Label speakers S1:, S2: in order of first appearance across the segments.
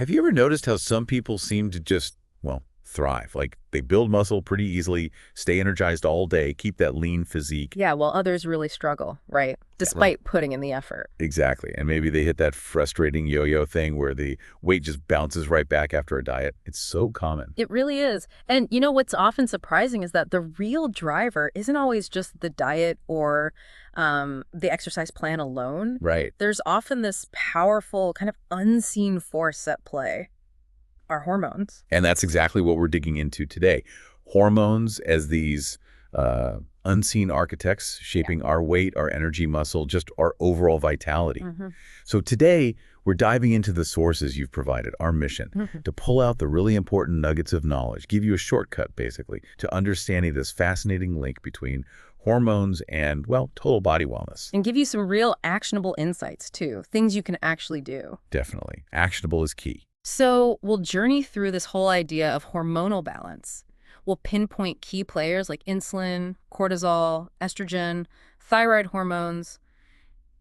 S1: Have you ever noticed how some people seem to just, well, thrive? Like they build muscle pretty easily, stay energized all day, keep that lean physique.
S2: Yeah, while others really struggle, right?
S1: Yeah, right.
S2: Despite putting in the effort.
S1: Exactly. And maybe they hit that frustrating yo-yo thing where the weight just bounces right back after a diet. It's so common.
S2: It really is. And you know what's often surprising is that the real driver isn't always just the diet or the exercise plan alone.
S1: Right.
S2: There's often this powerful kind of unseen force at play, our hormones.
S1: And that's exactly what we're digging into today. Hormones as these unseen architects shaping our weight, our energy, muscle, just our overall vitality. So today, we're diving into the sources you've provided, our mission, to pull out the really important nuggets of knowledge, give you a shortcut, basically, to understanding this fascinating link between hormones and, well, total body wellness.
S2: And give you some real actionable insights, too, things you can actually do.
S1: Definitely. Actionable is key.
S2: So we'll journey through this whole idea of hormonal balance. We'll pinpoint key players like insulin, cortisol, estrogen, thyroid hormones,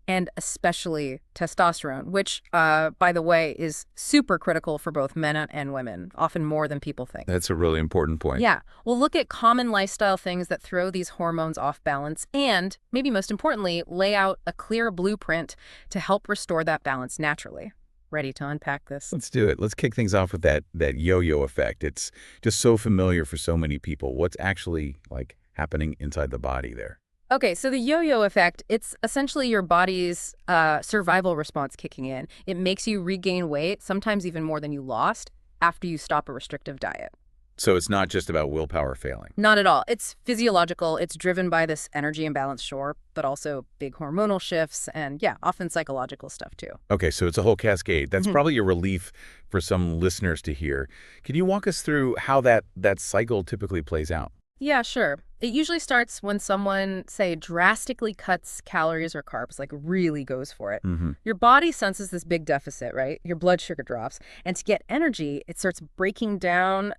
S2: and especially testosterone, which, by the way, is super critical for both men and women, often more than people think.
S1: That's a really important point.
S2: Yeah, we'll look at common lifestyle things that throw these hormones off balance and, maybe most importantly, lay out a clear blueprint to help restore that balance naturally. Ready to unpack this?
S1: Let's do it. Let's kick things off with that yo-yo effect. It's just so familiar for so many people. What's actually like happening inside the body there?
S2: Okay, so the yo-yo effect, it's essentially your body's survival response kicking in. It makes you regain weight, sometimes even more than you lost, after you stop a restrictive diet.
S1: So it's not just about willpower failing.
S2: Not at all. It's physiological. It's driven by this energy imbalance, sure, but also big hormonal shifts and, yeah, often psychological stuff, too.
S1: Okay, so it's a whole cascade. That's probably a relief for some listeners to hear. Can you walk us through how that cycle typically plays out?
S2: Yeah, sure. It usually starts when someone, say, drastically cuts calories or carbs, like really goes for it. Your body senses this big deficit, right? Your blood sugar drops. And to get energy, it starts breaking down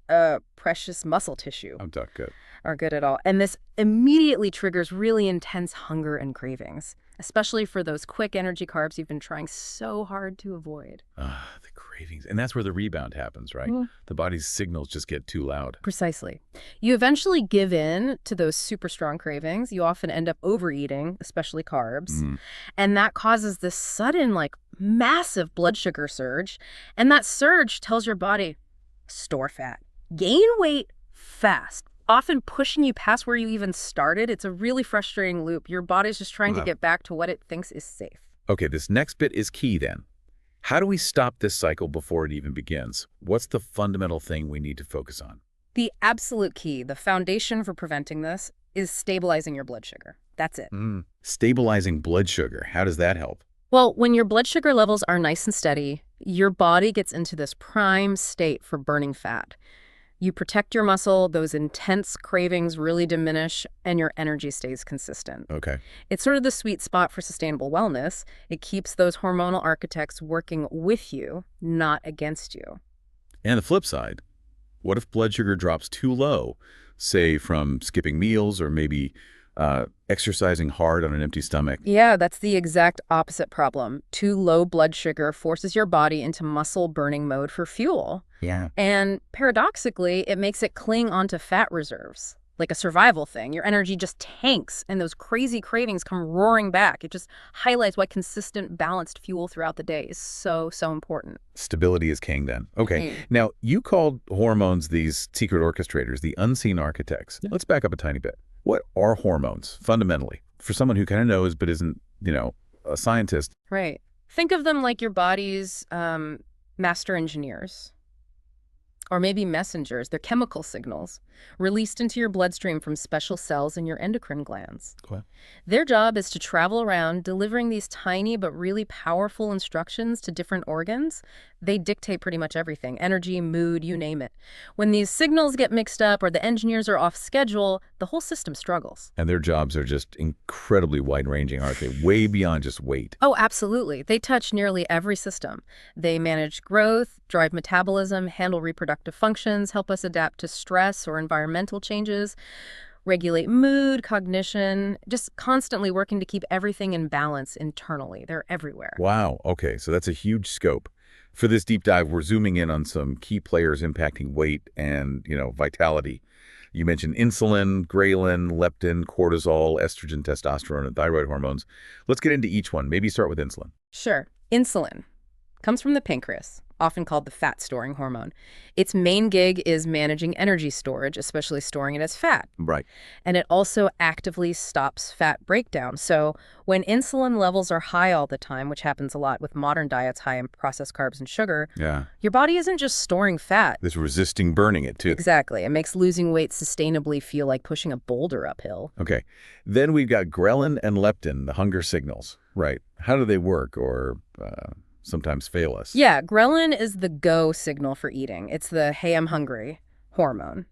S2: precious muscle tissue.
S1: I'm not good.
S2: Are good at all. And this immediately triggers really intense hunger and cravings, especially for those quick energy carbs you've been trying so hard to avoid.
S1: The cravings. And that's where the rebound happens, right? The body's signals just get too loud.
S2: Precisely. You eventually give in to those super strong cravings. You often end up overeating, especially carbs. And that causes this sudden, like, massive blood sugar surge. And that surge tells your body, store fat, gain weight fast, often pushing you past where you even started. It's a really frustrating loop. Your body's just trying to get back to what it thinks is safe.
S1: Okay, this next bit is key then. How do we stop this cycle before it even begins? What's the fundamental thing we need to focus on?
S2: The absolute key, the foundation for preventing this, is stabilizing your blood sugar. That's it.
S1: Stabilizing blood sugar. How does that help?
S2: Well, when your blood sugar levels are nice and steady, your body gets into this prime state for burning fat. You protect your muscle, those intense cravings really diminish, and your energy stays consistent.
S1: Okay.
S2: It's sort of the sweet spot for sustainable wellness. It keeps those hormonal architects working with you, not against you.
S1: And the flip side, what if blood sugar drops too low, say from skipping meals or maybe exercising hard on an empty stomach?
S2: Yeah, that's the exact opposite problem. Too low blood sugar forces your body into muscle burning mode for fuel.
S1: Yeah.
S2: And paradoxically, it makes it cling onto fat reserves, like a survival thing. Your energy just tanks and those crazy cravings come roaring back. It just highlights why consistent, balanced fuel throughout the day is so, so important.
S1: Stability is king then. Okay. Now, you called hormones these secret orchestrators, the unseen architects. Yeah. Let's back up a tiny bit. What are hormones, fundamentally, for someone who kind of knows but isn't, a scientist?
S2: Right. Think of them like your body's master engineers. Or maybe messengers. They're chemical signals released into your bloodstream from special cells in your endocrine glands.
S1: Okay.
S2: Their job is to travel around delivering these tiny but really powerful instructions to different organs. They dictate pretty much everything, energy, mood, you name it. When these signals get mixed up or the engineers are off schedule, the whole system struggles.
S1: And their jobs are just incredibly wide-ranging, aren't they? Way beyond just weight.
S2: Oh, absolutely. They touch nearly every system. They manage growth, drive metabolism, handle reproductive functions, help us adapt to stress or environmental changes, regulate mood, cognition, just constantly working to keep everything in balance internally. They're everywhere.
S1: Wow. Okay. So that's a huge scope. For this deep dive, we're zooming in on some key players impacting weight and, vitality. You mentioned insulin, ghrelin, leptin, cortisol, estrogen, testosterone, and thyroid hormones. Let's get into each one. Maybe start with insulin.
S2: Sure. Insulin comes from the pancreas, often called the fat-storing hormone. Its main gig is managing energy storage, especially storing it as fat.
S1: Right.
S2: And it also actively stops fat breakdown. So when insulin levels are high all the time, which happens a lot with modern diets high in processed carbs and sugar, your body isn't just storing fat.
S1: It's resisting burning it, too.
S2: Exactly. It makes losing weight sustainably feel like pushing a boulder uphill.
S1: Okay. Then we've got ghrelin and leptin, the hunger signals. Right. How do they work or sometimes fail us?
S2: Yeah, ghrelin is the go signal for eating. It's the hey, I'm hungry hormone.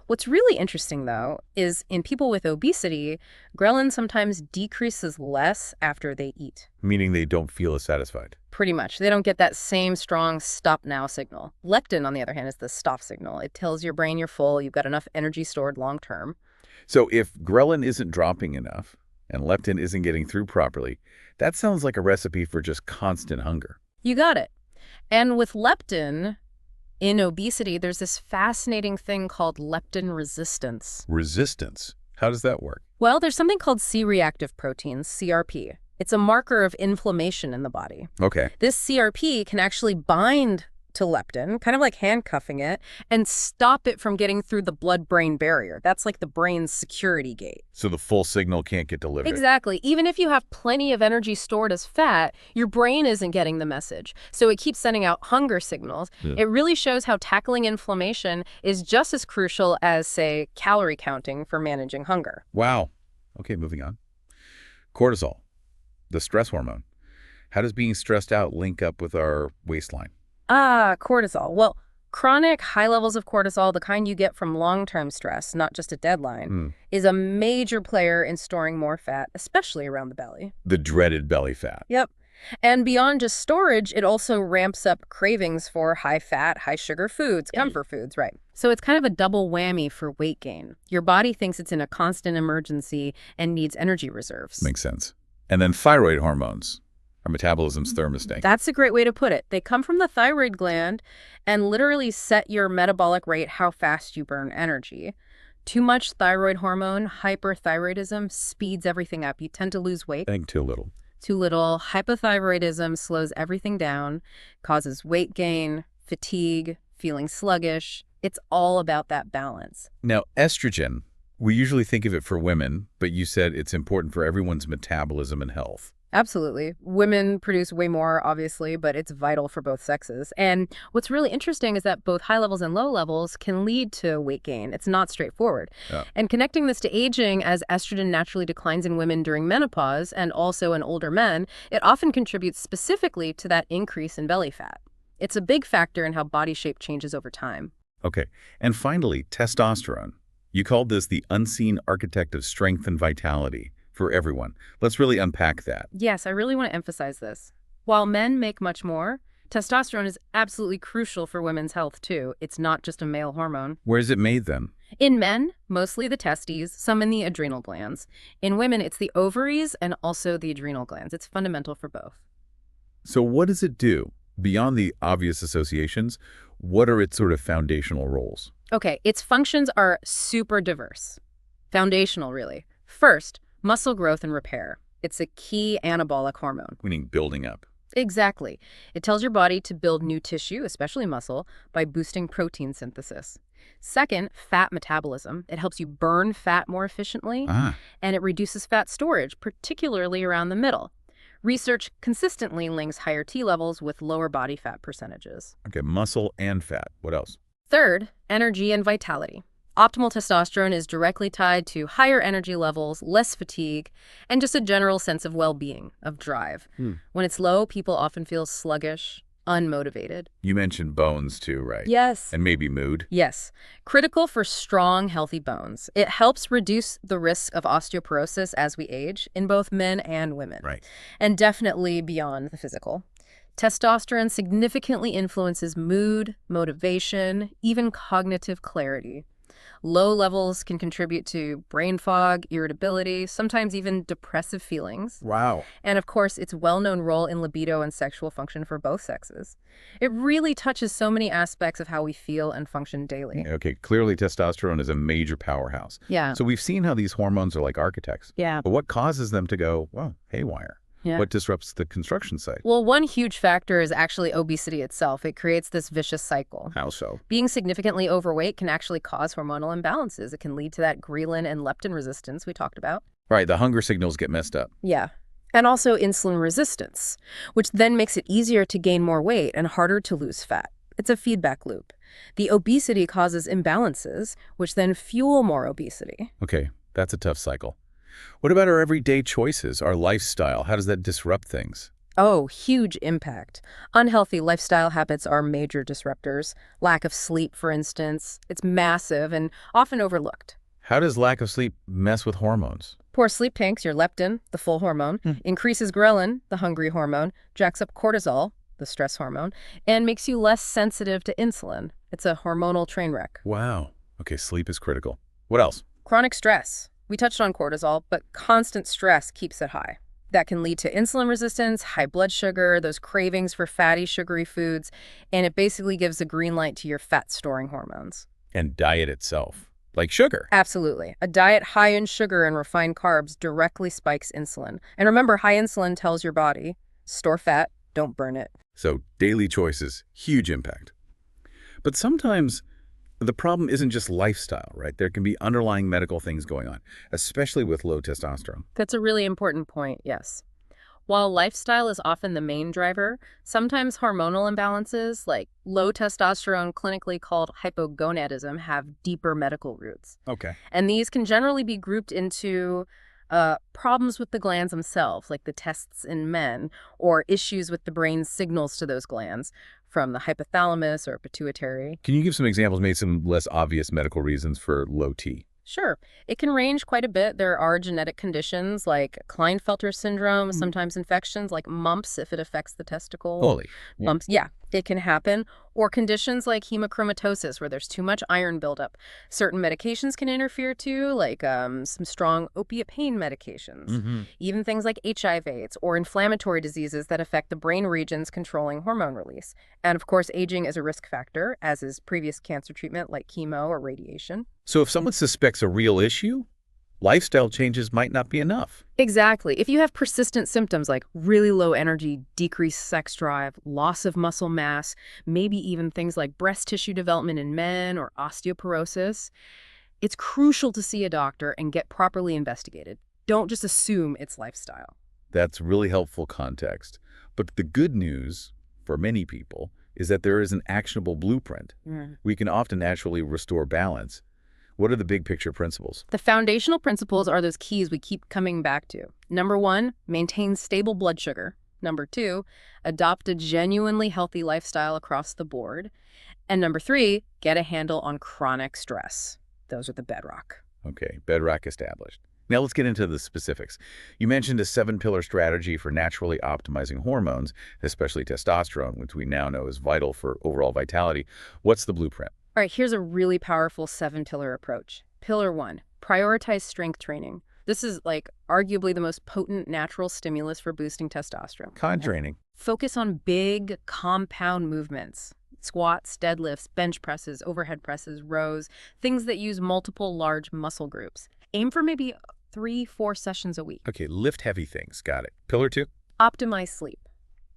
S2: What's really interesting, though, is in people with obesity, ghrelin sometimes decreases less after they eat.
S1: Meaning they don't feel as satisfied.
S2: Pretty much. They don't get that same strong stop now signal. Leptin, on the other hand, is the stop signal. It tells your brain you're full, you've got enough energy stored long term.
S1: So if ghrelin isn't dropping enough and leptin isn't getting through properly, that sounds like a recipe for just constant hunger.
S2: You got it. And with leptin, in obesity, there's this fascinating thing called leptin resistance.
S1: Resistance? How does that work?
S2: Well, there's something called C-reactive proteins, CRP. It's a marker of inflammation in the body.
S1: Okay.
S2: This CRP can actually bind to leptin, kind of like handcuffing it, and stop it from getting through the blood-brain barrier. That's like the brain's security gate.
S1: So the full signal can't get delivered.
S2: Exactly. Even if you have plenty of energy stored as fat, your brain isn't getting the message. So it keeps sending out hunger signals. Yeah. It really shows how tackling inflammation is just as crucial as, say, calorie counting for managing hunger.
S1: Wow. Okay, moving on. Cortisol, the stress hormone. How does being stressed out link up with our waistline?
S2: Cortisol. Well, chronic high levels of cortisol, the kind you get from long-term stress, not just a deadline, is a major player in storing more fat, especially around the belly.
S1: The dreaded belly fat.
S2: Yep. And beyond just storage, it also ramps up cravings for high-fat, high-sugar foods, comfort foods, right? So it's kind of a double whammy for weight gain. Your body thinks it's in a constant emergency and needs energy reserves.
S1: Makes sense. And then thyroid hormones. Our metabolism's thermostat.
S2: That's a great way to put it. They come from the thyroid gland and literally set your metabolic rate, how fast you burn energy. Too much thyroid hormone, hyperthyroidism, speeds everything up. You tend to lose weight.
S1: I think too little.
S2: Too little. Hypothyroidism slows everything down, causes weight gain, fatigue, feeling sluggish. It's all about that balance.
S1: Now, estrogen, we usually think of it for women, but you said it's important for everyone's metabolism and health.
S2: Absolutely. Women produce way more, obviously, but it's vital for both sexes. And what's really interesting is that both high levels and low levels can lead to weight gain. It's not straightforward. Yeah. And connecting this to aging, as estrogen naturally declines in women during menopause and also in older men, it often contributes specifically to that increase in belly fat. It's a big factor in how body shape changes over time.
S1: Okay. And finally, testosterone. You called this the unseen architect of strength and vitality. For everyone. Let's really unpack that.
S2: Yes, I really want to emphasize this. While men make much more, testosterone is absolutely crucial for women's health, too. It's not just a male hormone.
S1: Where is it made, then?
S2: In men, mostly the testes, some in the adrenal glands. In women, it's the ovaries and also the adrenal glands. It's fundamental for both.
S1: So what does it do? Beyond the obvious associations, what are its sort of foundational roles?
S2: Okay, its functions are super diverse. Foundational, really. First, muscle growth and repair. It's a key anabolic hormone.
S1: Meaning building up.
S2: Exactly. It tells your body to build new tissue, especially muscle, by boosting protein synthesis. Second, fat metabolism. It helps you burn fat more efficiently, and it reduces fat storage, particularly around the middle. Research consistently links higher T levels with lower body fat percentages.
S1: Okay, muscle and fat. What else?
S2: Third, energy and vitality. Optimal testosterone is directly tied to higher energy levels, less fatigue, and just a general sense of well-being, of drive. When it's low, people often feel sluggish, unmotivated.
S1: You mentioned bones too, right?
S2: Yes.
S1: And maybe mood?
S2: Yes. Critical for strong, healthy bones. It helps reduce the risk of osteoporosis as we age in both men and women.
S1: Right.
S2: And definitely beyond the physical. Testosterone significantly influences mood, motivation, even cognitive clarity. Low levels can contribute to brain fog, irritability, sometimes even depressive feelings.
S1: Wow.
S2: And of course, its well-known role in libido and sexual function for both sexes. It really touches so many aspects of how we feel and function daily.
S1: Okay, clearly testosterone is a major powerhouse.
S2: Yeah.
S1: So we've seen how these hormones are like architects.
S2: Yeah.
S1: But what causes them to go, well, haywire?
S2: Yeah.
S1: What disrupts the construction site?
S2: Well, one huge factor is actually obesity itself. It creates this vicious cycle.
S1: How so?
S2: Being significantly overweight can actually cause hormonal imbalances. It can lead to that ghrelin and leptin resistance we talked about.
S1: Right, the hunger signals get messed up.
S2: Yeah. And also insulin resistance, which then makes it easier to gain more weight and harder to lose fat. It's a feedback loop. The obesity causes imbalances, which then fuel more obesity.
S1: Okay, that's a tough cycle. What about our everyday choices, our lifestyle? How does that disrupt things?
S2: Oh, huge impact. Unhealthy lifestyle habits are major disruptors. Lack of sleep, for instance. It's massive and often overlooked.
S1: How does lack of sleep mess with hormones?
S2: Poor sleep tanks your leptin, the full hormone, increases ghrelin, the hungry hormone, jacks up cortisol, the stress hormone, and makes you less sensitive to insulin. It's a hormonal train wreck.
S1: Wow. Okay, sleep is critical. What else?
S2: Chronic stress. We touched on cortisol, but constant stress keeps it high. That can lead to insulin resistance, high blood sugar, those cravings for fatty, sugary foods, and it basically gives a green light to your fat-storing hormones.
S1: And diet itself, like sugar.
S2: Absolutely. A diet high in sugar and refined carbs directly spikes insulin. And remember, high insulin tells your body, store fat, don't burn it.
S1: So daily choices, huge impact. But sometimes the problem isn't just lifestyle, right? There can be underlying medical things going on, especially with low testosterone.
S2: That's a really important point, yes. While lifestyle is often the main driver, sometimes hormonal imbalances, like low testosterone, clinically called hypogonadism, have deeper medical roots.
S1: Okay.
S2: And these can generally be grouped into problems with the glands themselves, like the tests in men, or issues with the brain's signals to those glands from the hypothalamus or pituitary.
S1: Can you give some examples, maybe some less obvious medical reasons for low T?
S2: Sure. It can range quite a bit. There are genetic conditions like Klinefelter syndrome, sometimes infections like mumps if it affects the testicle.
S1: Holy.
S2: Mumps, yeah, it can happen. Or conditions like hemochromatosis where there's too much iron buildup. Certain medications can interfere too, like some strong opiate pain medications. Even things like HIV/AIDS or inflammatory diseases that affect the brain regions controlling hormone release. And of course, aging is a risk factor, as is previous cancer treatment like chemo or radiation.
S1: So if someone suspects a real issue, lifestyle changes might not be enough.
S2: Exactly. If you have persistent symptoms like really low energy, decreased sex drive, loss of muscle mass, maybe even things like breast tissue development in men or osteoporosis, it's crucial to see a doctor and get properly investigated. Don't just assume it's lifestyle.
S1: That's really helpful context. But the good news for many people is that there is an actionable blueprint. We can often naturally restore balance. What are the big picture principles?
S2: The foundational principles are those keys we keep coming back to. Number 1, maintain stable blood sugar. Number 2, adopt a genuinely healthy lifestyle across the board. And number 3, get a handle on chronic stress. Those are the bedrock.
S1: Okay, bedrock established. Now let's get into the specifics. You mentioned a 7-pillar strategy for naturally optimizing hormones, especially testosterone, which we now know is vital for overall vitality. What's the blueprint?
S2: All right, here's a really powerful 7-pillar approach. Pillar 1, prioritize strength training. This is like arguably the most potent natural stimulus for boosting testosterone.
S1: Con training.
S2: Focus on big compound movements. Squats, deadlifts, bench presses, overhead presses, rows, things that use multiple large muscle groups. Aim for maybe 3-4 sessions a week.
S1: Okay, lift heavy things. Got it. Pillar 2?
S2: Optimize sleep.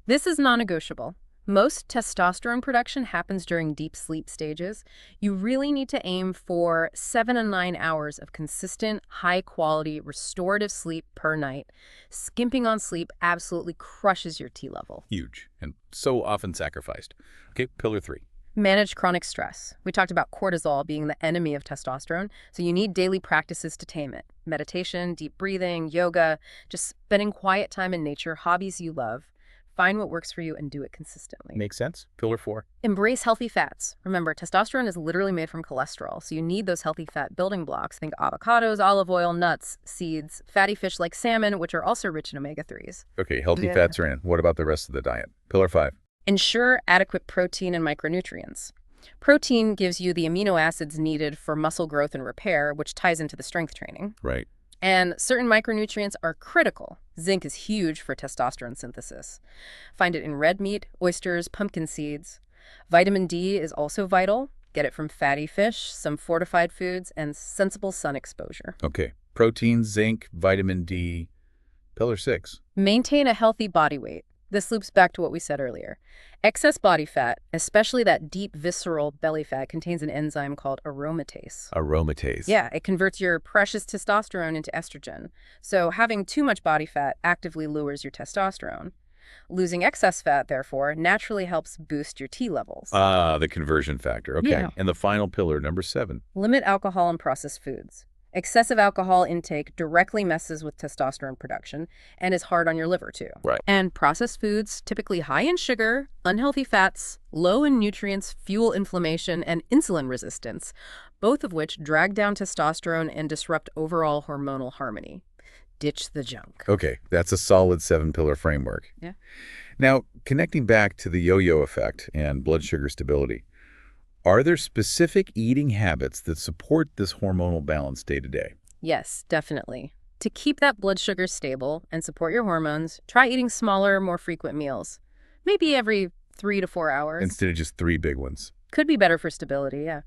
S2: This is non-negotiable. Most testosterone production happens during deep sleep stages. You really need to aim for 7 to 9 hours of consistent, high-quality, restorative sleep per night. Skimping on sleep absolutely crushes your T level.
S1: Huge, and so often sacrificed. Okay, pillar 3.
S2: Manage chronic stress. We talked about cortisol being the enemy of testosterone, so you need daily practices to tame it. Meditation, deep breathing, yoga, just spending quiet time in nature, hobbies you love. Find what works for you and do it consistently.
S1: Makes sense. Pillar 4.
S2: Embrace healthy fats. Remember, testosterone is literally made from cholesterol, so you need those healthy fat building blocks. Think avocados, olive oil, nuts, seeds, fatty fish like salmon, which are also rich in omega-3s.
S1: Okay, healthy fats are in. What about the rest of the diet? Pillar 5.
S2: Ensure adequate protein and micronutrients. Protein gives you the amino acids needed for muscle growth and repair, which ties into the strength training.
S1: Right.
S2: And certain micronutrients are critical. Zinc is huge for testosterone synthesis. Find it in red meat, oysters, pumpkin seeds. Vitamin D is also vital. Get it from fatty fish, some fortified foods, and sensible sun exposure.
S1: Okay. Protein, zinc, vitamin D, pillar 6.
S2: Maintain a healthy body weight. This loops back to what we said earlier. Excess body fat, especially that deep visceral belly fat, contains an enzyme called aromatase.
S1: Aromatase.
S2: Yeah, it converts your precious testosterone into estrogen. So having too much body fat actively lowers your testosterone. Losing excess fat, therefore, naturally helps boost your T levels.
S1: Ah, the conversion factor. Okay.
S2: Yeah.
S1: And the final pillar, number 7.
S2: Limit alcohol and processed foods. Excessive alcohol intake directly messes with testosterone production and is hard on your liver, too.
S1: Right.
S2: And processed foods, typically high in sugar, unhealthy fats, low in nutrients, fuel inflammation, and insulin resistance, both of which drag down testosterone and disrupt overall hormonal harmony. Ditch the junk.
S1: Okay. That's a solid 7-pillar framework.
S2: Yeah.
S1: Now, connecting back to the yo-yo effect and blood sugar stability, are there specific eating habits that support this hormonal balance day to day?
S2: Yes, definitely. To keep that blood sugar stable and support your hormones, try eating smaller, more frequent meals. Maybe every 3 to 4 hours.
S1: Instead of just 3 big ones.
S2: Could be better for stability, yeah.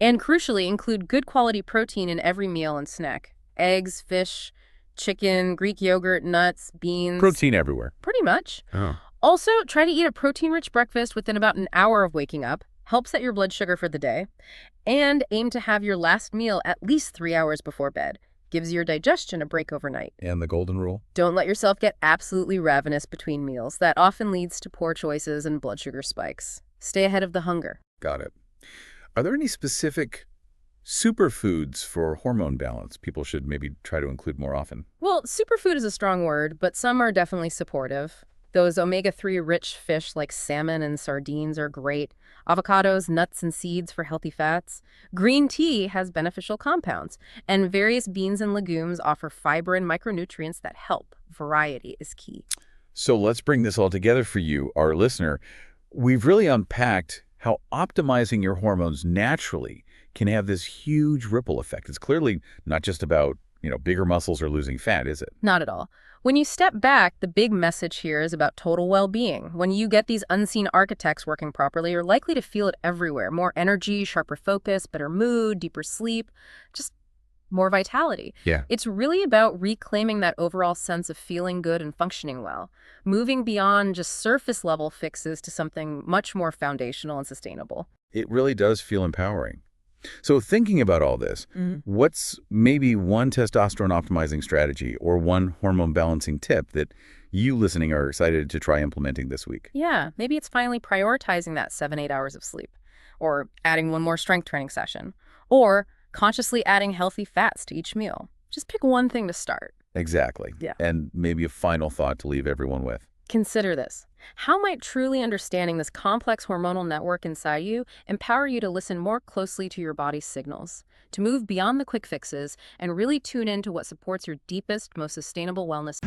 S2: And crucially, include good quality protein in every meal and snack. Eggs, fish, chicken, Greek yogurt, nuts, beans.
S1: Protein everywhere.
S2: Pretty much.
S1: Oh.
S2: Also, try to eat a protein-rich breakfast within about an hour of waking up. Help set your blood sugar for the day. And aim to have your last meal at least 3 hours before bed. Gives your digestion a break overnight.
S1: And the golden rule?
S2: Don't let yourself get absolutely ravenous between meals. That often leads to poor choices and blood sugar spikes. Stay ahead of the hunger.
S1: Got it. Are there any specific superfoods for hormone balance people should maybe try to include more often?
S2: Well, superfood is a strong word, but some are definitely supportive. Those omega-3 rich fish like salmon and sardines are great. Avocados, nuts, and seeds for healthy fats. Green tea has beneficial compounds. And various beans and legumes offer fiber and micronutrients that help. Variety is key.
S1: So let's bring this all together for you, our listener. We've really unpacked how optimizing your hormones naturally can have this huge ripple effect. It's clearly not just about, bigger muscles or losing fat, is it?
S2: Not at all. When you step back, the big message here is about total well-being. When you get these unseen architects working properly, you're likely to feel it everywhere. More energy, sharper focus, better mood, deeper sleep, just more vitality.
S1: Yeah.
S2: It's really about reclaiming that overall sense of feeling good and functioning well, moving beyond just surface-level fixes to something much more foundational and sustainable.
S1: It really does feel empowering. So thinking about all this, what's maybe one testosterone optimizing strategy or one hormone balancing tip that you listening are excited to try implementing this week?
S2: Yeah, maybe it's finally prioritizing that 7-8 hours of sleep, or adding one more strength training session, or consciously adding healthy fats to each meal. Just pick one thing to start.
S1: Exactly.
S2: Yeah.
S1: And maybe a final thought to leave everyone with.
S2: Consider this. How might truly understanding this complex hormonal network inside you empower you to listen more closely to your body's signals, to move beyond the quick fixes, and really tune into what supports your deepest, most sustainable wellness?